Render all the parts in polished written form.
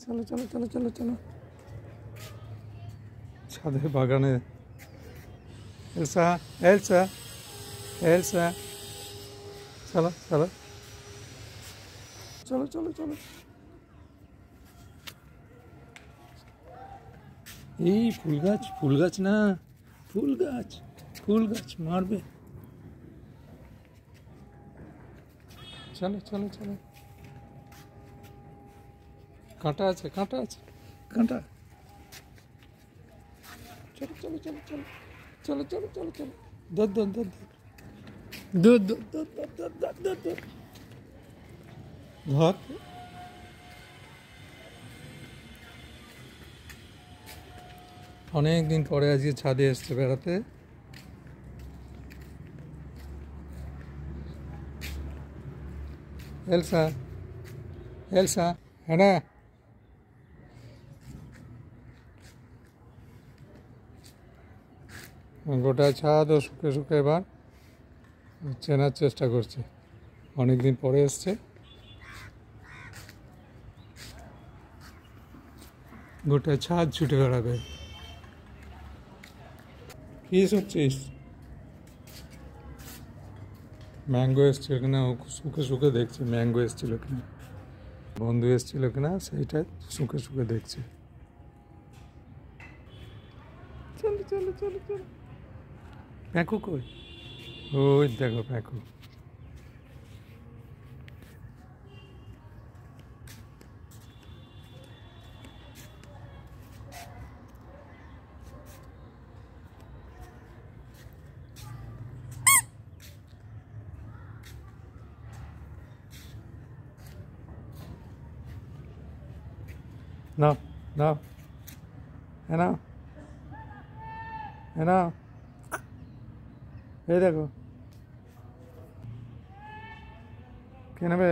চলো চলো চলো চলো চলো ছাদের বাগানে এলসা এলসা এলসা চলো চলো চলো চলো চলো এই ফুল গাছ না ফুল গাছ মারবে চলো চলো চলো কাঁটা আছে কাঁটা চলো চলো চলো চলো চলো চলো চলো চলো দুধ দুধ দুধ দুধ দুধ দুধ দুধ দুধ দুধ দুধ ধর অনেক দিন পরে আজকে ছাদে এসছে বেড়াতে এলসা এলসা হ্যাঁ না গোটা ছাদ ও শুকে শুকে এবার চেনার চেষ্টা করছে অনেক দিন পরে এসছে গোটা ছাদ ছুটে বেড়াবে কি শুনছিস ম্যাঙ্গো এসছিল কিনা শুকে শুকে দেখছে ম্যাঙ্গো এসছিল কিনা বন্ধু এসছিল কিনা সেইটা শুকে শুকে দেখছে চলো চলো চলো চলো প্যাকু কই ওই দেখো প্যাকু নাও নাও নাও নাও এই দেখো কে নেবে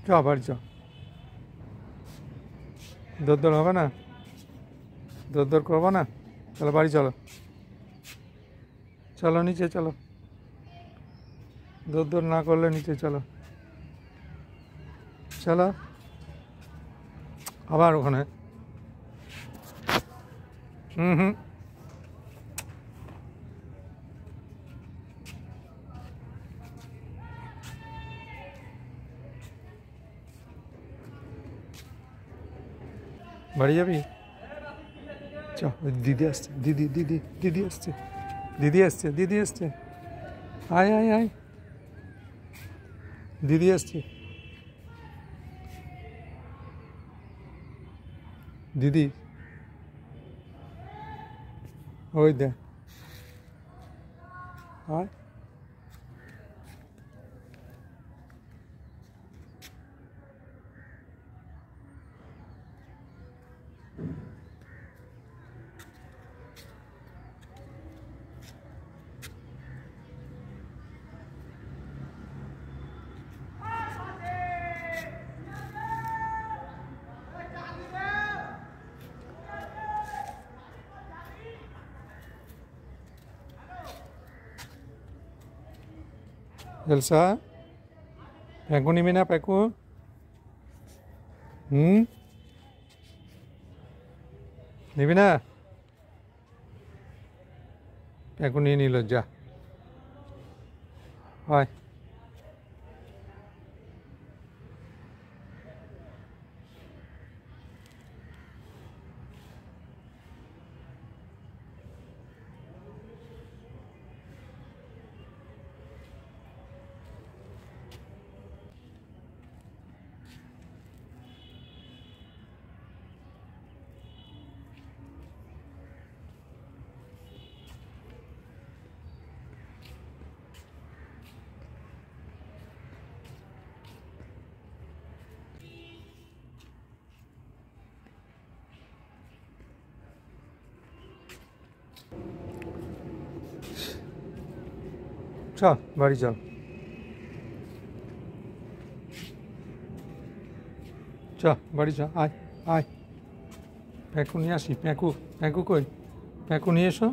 চ বাড়ি চ দৌড় হবে না দৌড় করবো না চলো বাড়ি চলো চলো নিচে চলো দৌড় না করলে নিচে চলো চলো আবার ওখানে হুম বাড়ি যাবি চ দিদি আসছে দিদি আসছে আয় আয় আয় দিদি আসছে দিদি ওই দে আয় এলসা প্যাকু নিবি না প্যাকু নিবি না প্যাকু নিয়ে নিল যা হয় চল বাড়ি চল চ বাড়ি চ আয় আয় প্যাঁকু নিয়ে আসি। প্যাঁকু, প্যাঁকু কই? প্যাঁকু নিয়ে এসো।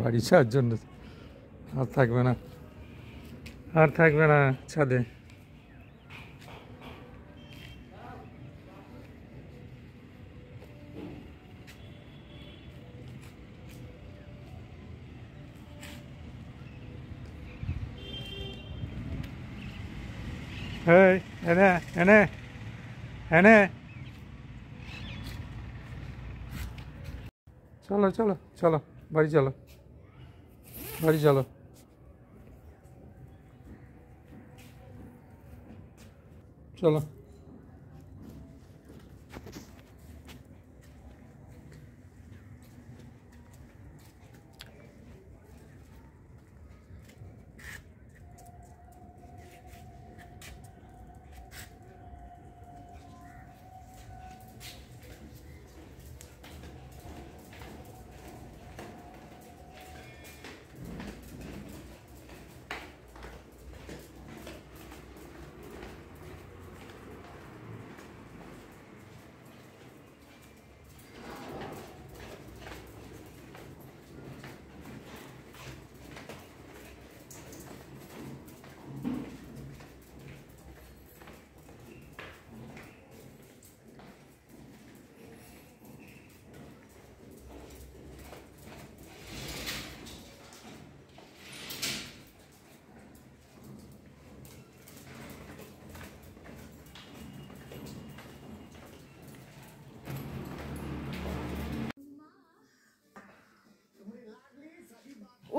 বাড়ি ছাড়ার জন্য আর থাকবে না, আর থাকবে না ছাদে। এই এনে এনে এনে, চলো চলো চলো, বাড়ি চলো, বাড়ি চলো। চলো।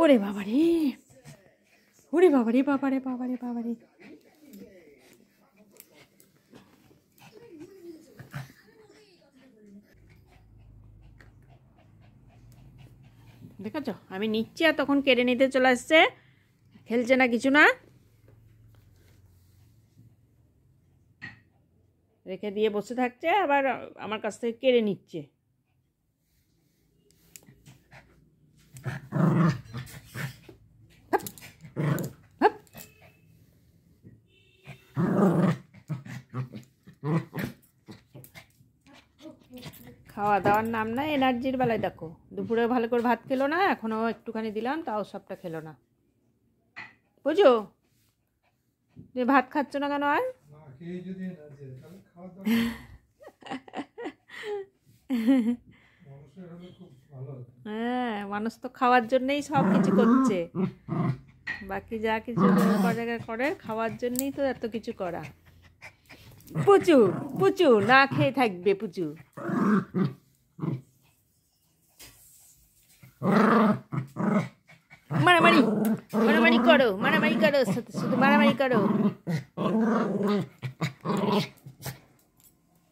ওরে বাবারে, ওরে বাবারে, বাবারে বাবারে বাবারে। দেখেছ আমি নিচ্ছি আর তখন কেড়ে নিতে চলে আসছে, খেলছে না কিছু না, রেখে দিয়ে বসে থাকছে, আবার আমার কাছ থেকে কেড়ে নিচ্ছে। খাওয়া দাওয়ার নাম না, এনার্জির বেলায় দেখো দুপুরে ভালো করে ভাত খেলো না, এখনও একটুখানি দিলাম তাও সবটা খেলো না। বুঝো তুমি ভাত খাচ্ছ না কেন? আর হ্যাঁ, মানুষ তো খাওয়ার জন্যই সব কিছু করছে, বাকি যা কিছু করে খাওয়ার জন্যই তো এত কিছু করা। পুচু পুচু না খেয়ে থাকবে পুচু। মারামারি মারামারি করো, মারামারি করো, শুধু শুধু মারামারি করো।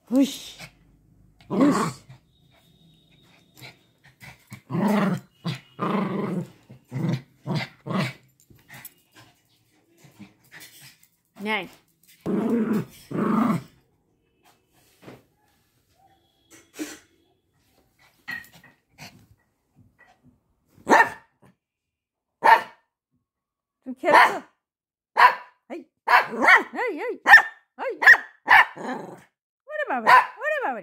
হুস হুস। নেয় তুমি খেলছো? এই এই এই এই, ওরে বাবা, ওরে বাবা,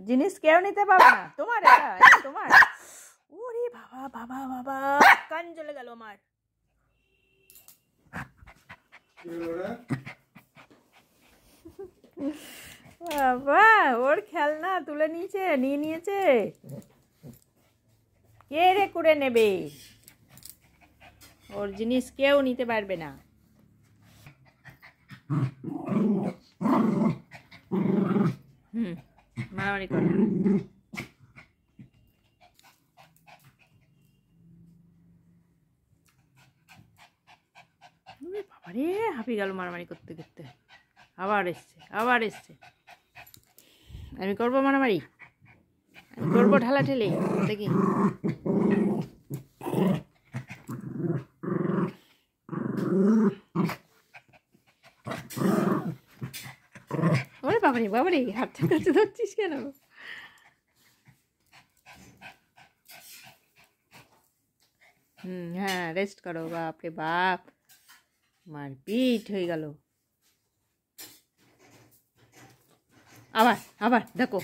জিনিস কেউ নিতে পারবে না তোমার, এটা এটা তোমার। ওরে বাবা বাবা বাবা, কান জ্বলে গেল আমার। বাবা ওর খেলনা তুলে নিয়ে নিয়েছে। কে রে করে নেবে? ওর জিনিস কেউ নিতে পারবে না। মারামারি করে। বাবারে হাঁপিয়ে গেল মারামারি করতে করতে। আবার এসছে, আবার এসছে। আমি করবো মারামারি, আমি করবো ঢালাঢেলি, দেখি। ওরে বাবারে বাবারে, হাতের কাছে ধরছিস কেন? হ্যাঁ রেস্ট করো। বাপরে বাপ, মারপিট হয়ে গেল। আবার আবার দেখো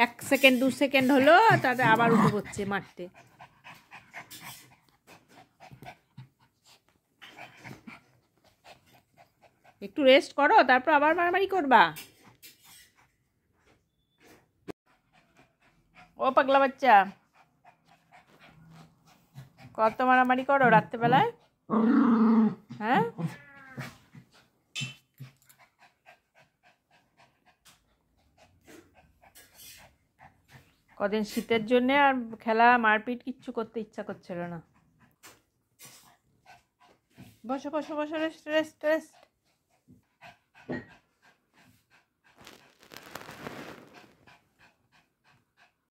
1 সেকেন্ড 2 সেকেন্ড হলো, তারপরে আবার উঠে পড়ছে মারতে। একটু রেস্ট করো, তারপর আবার মারামারি করবা। ও পাগলা বাচ্চা, কত মারামারি করো রাত্রেবেলায়? হ্যাঁ, কদিন শীতের জন্য আর খেলা মারপিট কিচ্ছু করতে ইচ্ছা করছিল না। বসো বসো বসো, রেস্ট রেস্ট রেস্ট।